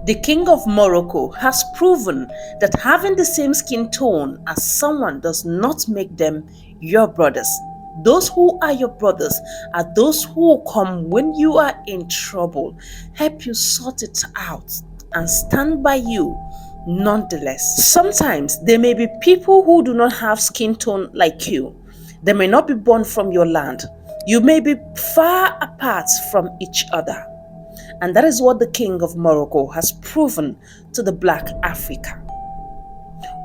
The king of Morocco has proven that having the same skin tone as someone does not make them your brothers. Those who are your brothers are those who will come when you are in trouble, help you sort it out, and stand by you nonetheless. Sometimes there may be people who do not have skin tone like you. They may not be born from your land. You may be far apart from each other. And that is what the king of Morocco has proven to the black Africa.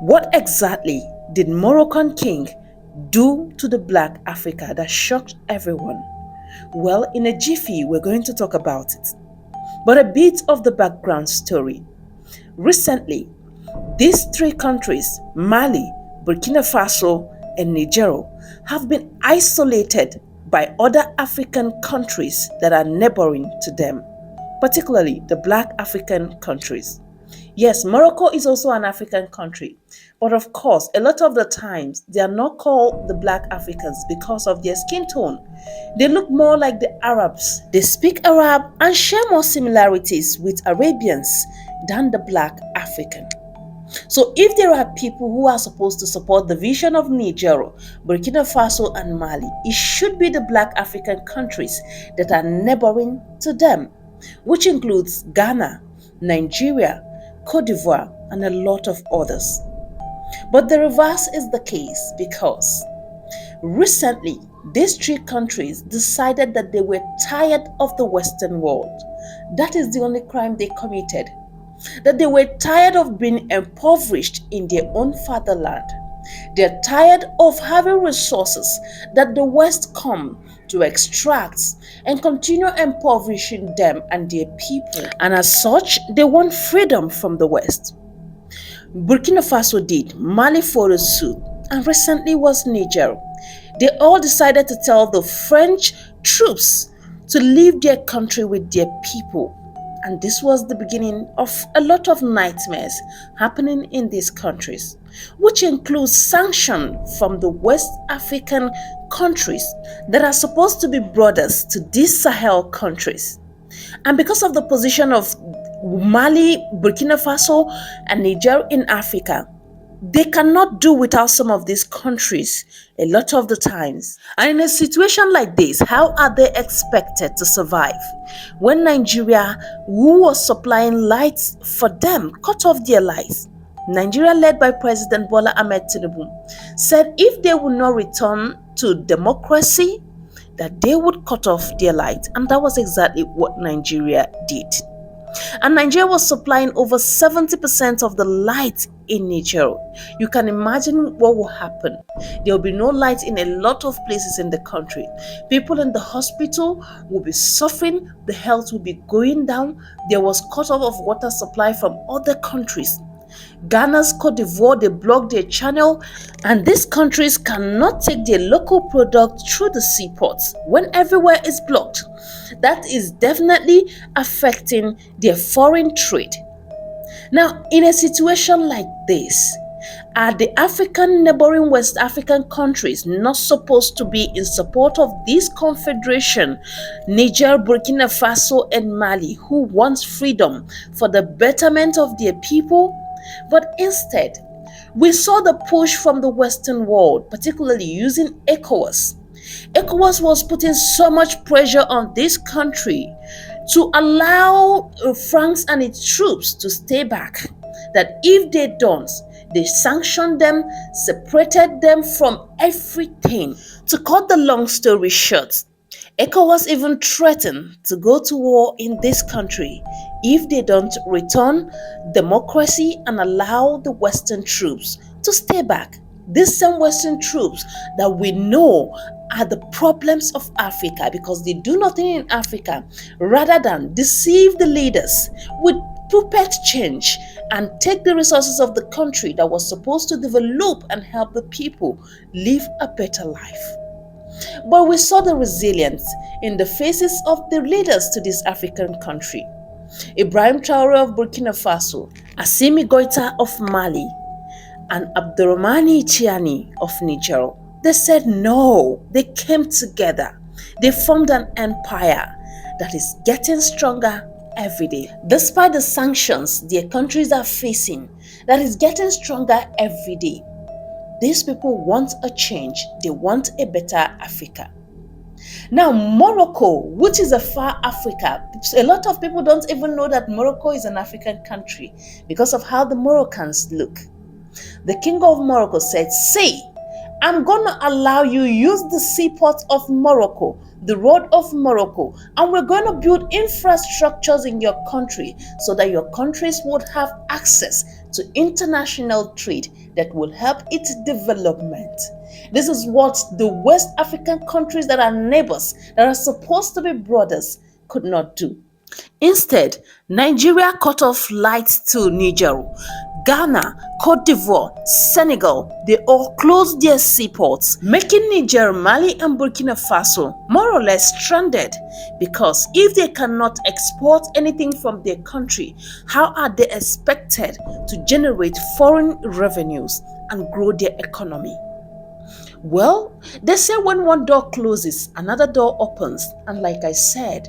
What exactly did Moroccan king do to the black Africa that shocked everyone? Well, in a jiffy, we're going to talk about it. But a bit of the background story. Recently, these three countries, Mali, Burkina Faso, and Niger, have been isolated by other African countries that are neighboring to them, particularly the black African countries. Yes, Morocco is also an African country, but of course, a lot of the times they are not called the black Africans because of their skin tone. They look more like the Arabs. They speak Arab and share more similarities with Arabians than the black African. So if there are people who are supposed to support the vision of Niger, Burkina Faso, and Mali, it should be the black African countries that are neighboring to them, which includes Ghana, Nigeria, Cote d'Ivoire, and a lot of others. But the reverse is the case because recently these three countries decided that they were tired of the Western world. That is the only crime they committed. That they were tired of being impoverished in their own fatherland. They're tired of having resources that the West come to extract and continue impoverishing them and their people. And as such, they want freedom from the West. Burkina Faso did, Mali followed suit, and recently was Niger. They all decided to tell the French troops to leave their country with their people. And this was the beginning of a lot of nightmares happening in these countries, which includes sanctions from the West African countries that are supposed to be brothers to these Sahel countries. And because of the position of Mali, Burkina Faso, and Niger in Africa, they cannot do without some of these countries a lot of the times. And in a situation like this, how are they expected to survive when Nigeria, who was supplying lights for them, cut off their lights? Nigeria, led by President Bola Ahmed Tinubu, said if they would not return to democracy, that they would cut off their lights. And that was exactly what Nigeria did. And Nigeria was supplying over 70% of the light in Niger. You can imagine what will happen. There will be no light in a lot of places in the country. People in the hospital will be suffering. The health will be going down. There was cut off of water supply from other countries. Ghana's Cote d'Ivoire, they blocked their channel, and these countries cannot take their local product through the seaports when everywhere is blocked. That is definitely affecting their foreign trade. Now, in a situation like this, are the African neighboring West African countries not supposed to be in support of this confederation, Niger, Burkina Faso, and Mali, who wants freedom for the betterment of their people? But instead, we saw the push from the Western world, particularly using ECOWAS. ECOWAS was putting so much pressure on this country to allow France and its troops to stay back, that if they don't, they sanctioned them, separated them from everything. To cut the long story short, ECOWAS even threatened to go to war in this country if they don't return democracy and allow the Western troops to stay back. These same Western troops that we know are the problems of Africa, because they do nothing in Africa rather than deceive the leaders with puppet change and take the resources of the country that was supposed to develop and help the people live a better life. But we saw the resilience in the faces of the leaders to this African country. Ibrahim Traoré of Burkina Faso, Assimi Goïta of Mali, and Abdurrahmani Tiani of Niger. They said no. They came together. They formed an empire that is getting stronger every day. Despite the sanctions their countries are facing, that is getting stronger every day, these people want a change. They want a better Africa. Now, Morocco, which is a far Africa, a lot of people don't even know that Morocco is an African country because of how the Moroccans look. The king of Morocco said, "Say, I'm going to allow you use the seaport of Morocco, the road of Morocco, and we're going to build infrastructures in your country so that your countries would have access to international trade that will help its development." This is what the West African countries that are neighbors, that are supposed to be brothers, could not do. Instead, Nigeria cut off flights to Niger. Ghana, Cote d'Ivoire, Senegal, they all closed their seaports, making Niger, Mali, and Burkina Faso more or less stranded. Because if they cannot export anything from their country, how are they expected to generate foreign revenues and grow their economy? Well, they say when one door closes, another door opens. And like I said,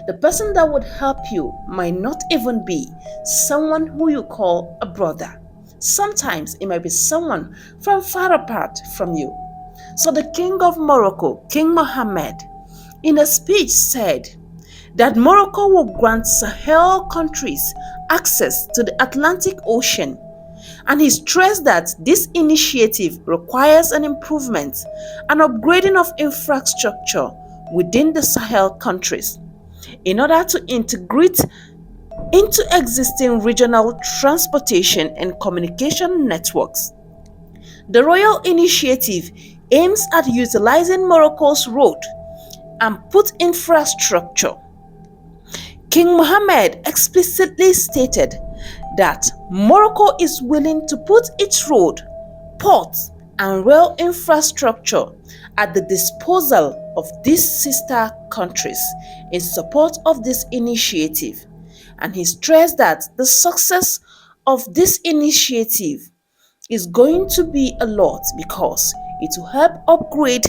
the person that would help you might not even be someone who you call a brother. Sometimes it might be someone from far apart from you. So the king of Morocco, King Mohammed, in a speech said that Morocco will grant Sahel countries access to the Atlantic Ocean. And he stressed that this initiative requires an improvement and upgrading of infrastructure within the Sahel countries in order to integrate into existing regional transportation and communication networks. The Royal Initiative aims at utilizing Morocco's road and put infrastructure. King Mohammed explicitly stated that Morocco is willing to put its road, ports, and rail infrastructure at the disposal of these sister countries in support of this initiative. And he stressed that the success of this initiative is going to be a lot because it will help upgrade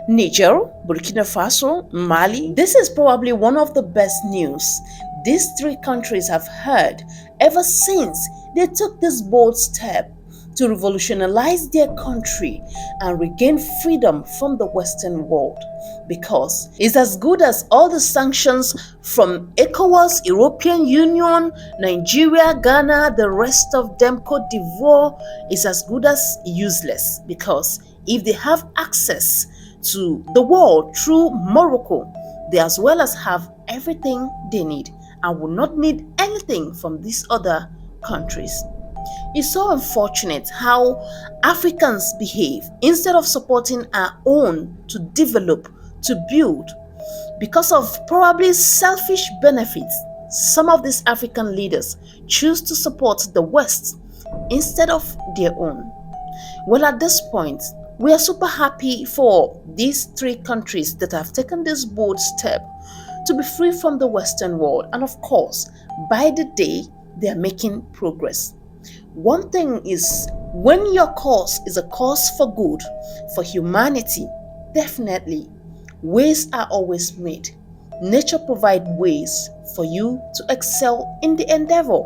Niger, Burkina Faso, Mali. This is probably one of the best news these three countries have heard ever since they took this bold step to revolutionize their country and regain freedom from the Western world. Because it's as good as all the sanctions from ECOWAS, European Union, Nigeria, Ghana, the rest of them, Cote d'Ivoire, is as good as useless. Because if they have access to the world through Morocco, they as well as have everything they need and will not need anything from these other countries. It's so unfortunate how Africans behave. Instead of supporting our own to develop, to build, because of probably selfish benefits, some of these African leaders choose to support the West instead of their own. Well, at this point, we are super happy for these three countries that have taken this bold step to be free from the Western world. And of course, by the day, they are making progress. One thing is, when your cause is a cause for good, for humanity, definitely ways are always made. Nature provides ways for you to excel in the endeavor,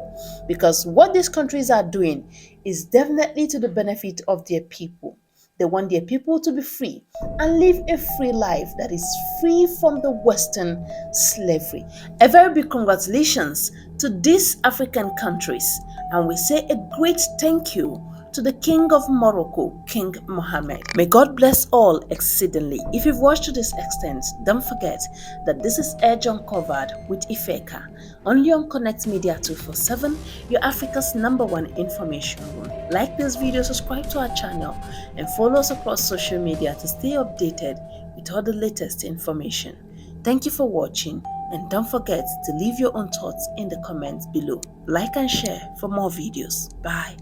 because what these countries are doing is definitely to the benefit of their people. They want their people to be free and live a free life that is free from the Western slavery. A very big congratulations to these African countries, and we say a great thank you to the King of Morocco, King Mohammed. May God bless all exceedingly. If you've watched to this extent, don't forget that this is Edge Uncovered with Ifeka, only on Connect Media 247, your Africa's #1 information room. Like this video, subscribe to our channel, and follow us across social media to stay updated with all the latest information. Thank you for watching, and don't forget to leave your own thoughts in the comments below. Like and share for more videos. Bye.